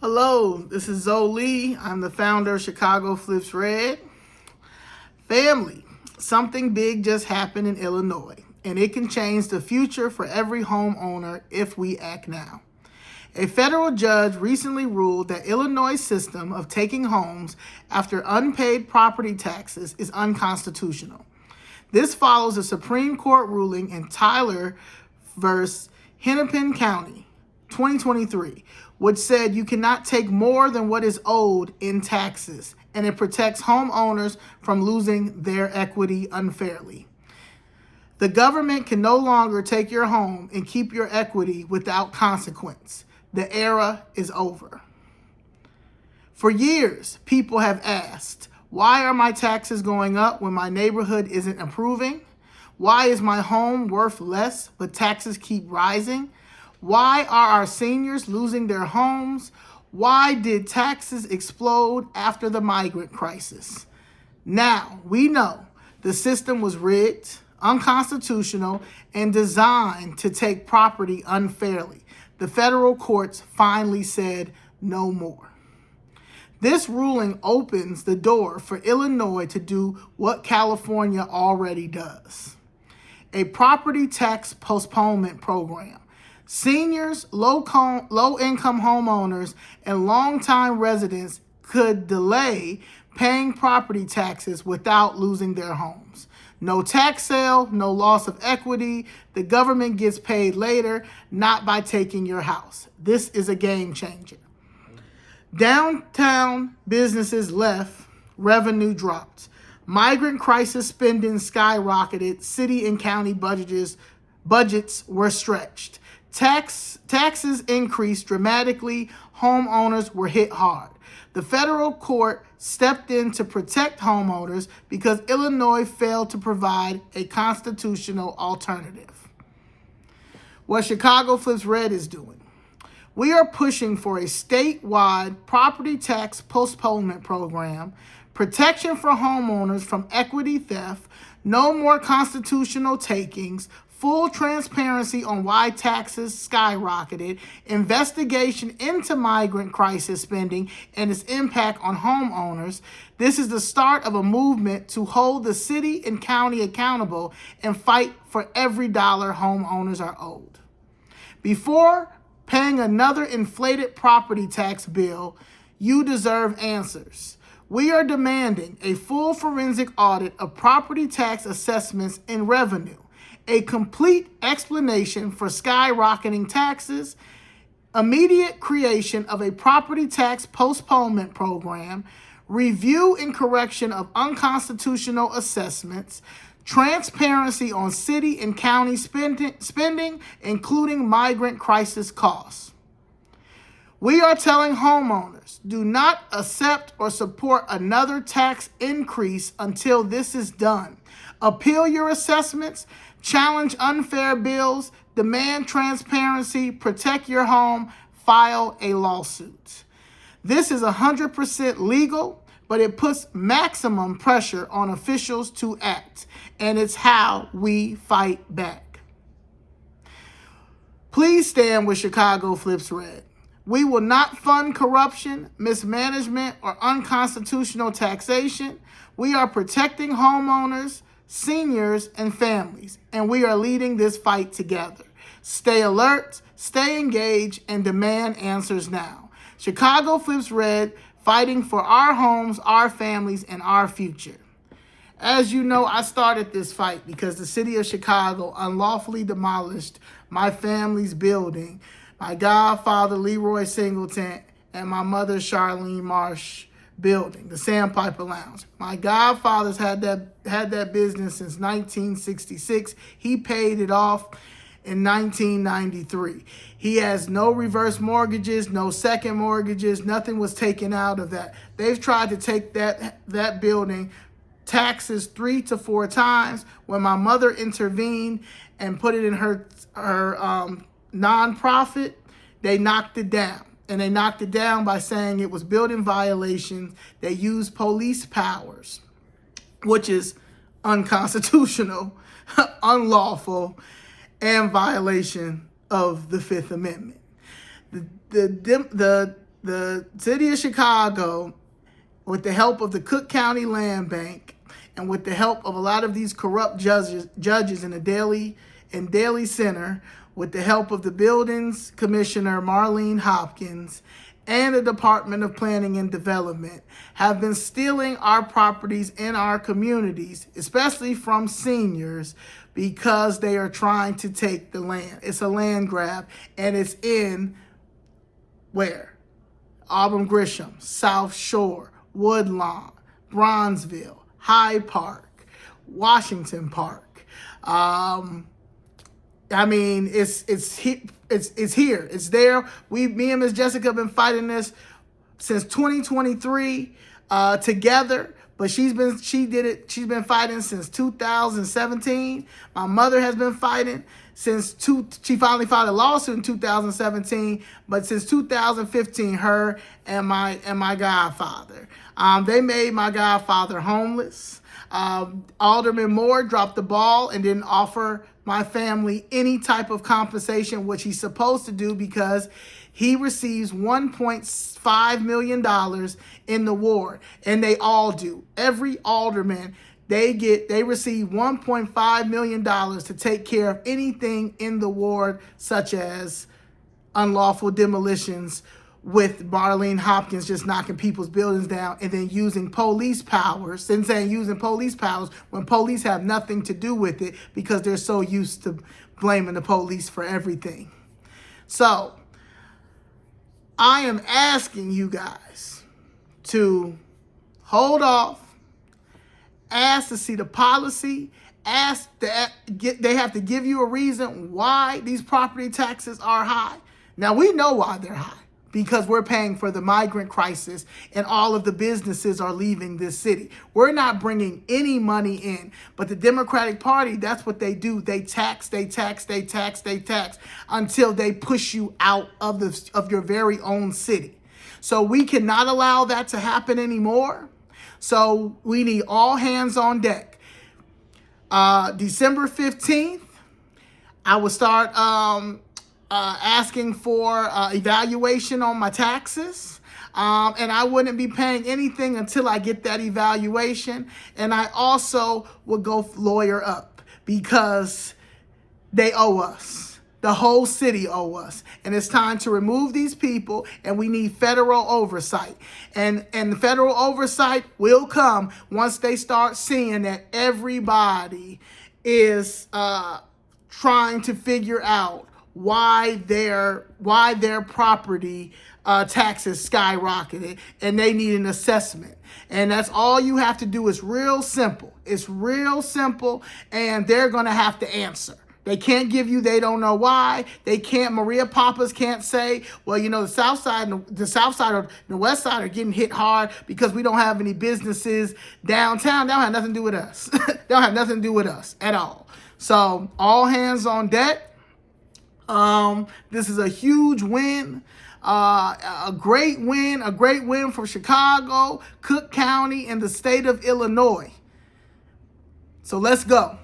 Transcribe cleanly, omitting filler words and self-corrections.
Hello, this is Leigh. I'm the founder of Chicago Flips Red. Family, something big just happened in Illinois, and it can change the future for every homeowner if we act now. A federal judge recently ruled that Illinois' system of taking homes after unpaid property taxes is unconstitutional. This follows a Supreme Court ruling in Tyler versus Hennepin County, 2023, which said you cannot take more than what is owed in taxes, and it protects homeowners from losing their equity unfairly. The government can no longer take your home and keep your equity without consequence. The era is over. For years, people have asked, why are my taxes going up when my neighborhood isn't improving? Why is my home worth less but taxes keep rising? Why are our seniors losing their homes? Why did taxes explode after the migrant crisis? Now, we know the system was rigged, unconstitutional, and designed to take property unfairly. The federal courts finally said no more. This ruling opens the door for Illinois to do what California already does: a property tax postponement program. Seniors, low-income homeowners, and longtime residents could delay paying property taxes without losing their homes. No tax sale, no loss of equity. The government gets paid later, not by taking your house. This is a game changer. Downtown businesses left, revenue dropped. Migrant crisis spending skyrocketed, city and county budgets were stretched. Taxes increased dramatically, homeowners were hit hard. The federal court stepped in to protect homeowners because Illinois failed to provide a constitutional alternative. What Chicago Flips Red is doing: we are pushing for a statewide property tax postponement program, protection for homeowners from equity theft, no more constitutional takings, full transparency on why taxes skyrocketed, investigation into migrant crisis spending and its impact on homeowners. This is the start of a movement to hold the city and county accountable and fight for every dollar homeowners are owed. Before paying another inflated property tax bill, you deserve answers. We are demanding a full forensic audit of property tax assessments and revenue, a complete explanation for skyrocketing taxes, immediate creation of a property tax postponement program, review and correction of unconstitutional assessments, transparency on city and county spending, including migrant crisis costs. We are telling homeowners, do not accept or support another tax increase until this is done. Appeal your assessments, challenge unfair bills, demand transparency, protect your home, file a lawsuit. This is 100% legal, but it puts maximum pressure on officials to act, and it's how we fight back. Please stand with Chicago Flips Red. We will not fund corruption, mismanagement, or unconstitutional taxation. We are protecting homeowners, seniors, and families, and we are leading this fight together. Stay alert, stay engaged, and demand answers now. Chicago Flips Red, fighting for our homes, our families, and our future. As you know, I started this fight because the city of Chicago unlawfully demolished my family's building, my godfather Leroy Singleton and my mother Charlene Marsh building, the Sandpiper Lounge. My godfather's had that business since 1966. He paid it off in 1993. He has no reverse mortgages, no second mortgages. Nothing was taken out of that. They've tried to take that building taxes 3 to 4 times. When my mother intervened and put it in her nonprofit, they knocked it down. And they knocked it down by saying it was building violations. They used police powers, which is unconstitutional, unlawful, and violation of the Fifth Amendment. The the city of Chicago, with the help of the Cook County Land Bank and with the help of a lot of these corrupt judges in the Daly Center, with the help of the buildings commissioner Marlene Hopkins and the Department of Planning and Development, have been stealing our properties in our communities, especially from seniors, because they are trying to take the land. It's a land grab, and it's in where? Auburn Grisham, South Shore, Woodlawn, Bronzeville, Hyde Park, Washington Park. I mean, it's here. It's there. Me and Miss Jessica have been fighting this since 2023 together. But she's been fighting since 2017. My mother has been fighting she finally filed a lawsuit in 2017, but since 2015, her and my godfather. They made my godfather homeless. Alderman Moore dropped the ball and didn't offer my family any type of compensation, which he's supposed to do, because he receives $1.5 million in the ward, and they all do. Every alderman, they receive $1.5 million to take care of anything in the ward, such as unlawful demolitions, with Marlene Hopkins just knocking people's buildings down and then using police powers, and saying using police powers when police have nothing to do with it because they're so used to blaming the police for everything. So I am asking you guys to hold off, ask to see the policy, they have to give you a reason why these property taxes are high. Now, we know why they're high, because we're paying for the migrant crisis and all of the businesses are leaving this city. We're not bringing any money in, but the Democratic Party, that's what they do. They tax until they push you out of your very own city. So we cannot allow that to happen anymore. So we need all hands on deck. December 15th, I will start asking for evaluation on my taxes. And I wouldn't be paying anything until I get that evaluation. And I also would go lawyer up, because they owe us. The whole city owe us. And it's time to remove these people, and we need federal oversight. And the federal oversight will come once they start seeing that everybody is trying to figure out why their property taxes skyrocketed, and they need an assessment. And that's all you have to do. Is real simple. It's real simple, and they're going to have to answer. They can't give you, they don't know why. They can't, Maria Papas can't say, well, the South Side or the West Side are getting hit hard because we don't have any businesses downtown. They don't have nothing to do with us. They don't have nothing to do with us at all. So all hands on deck. This is a huge win. A great win for Chicago, Cook County, and the state of Illinois. So let's go.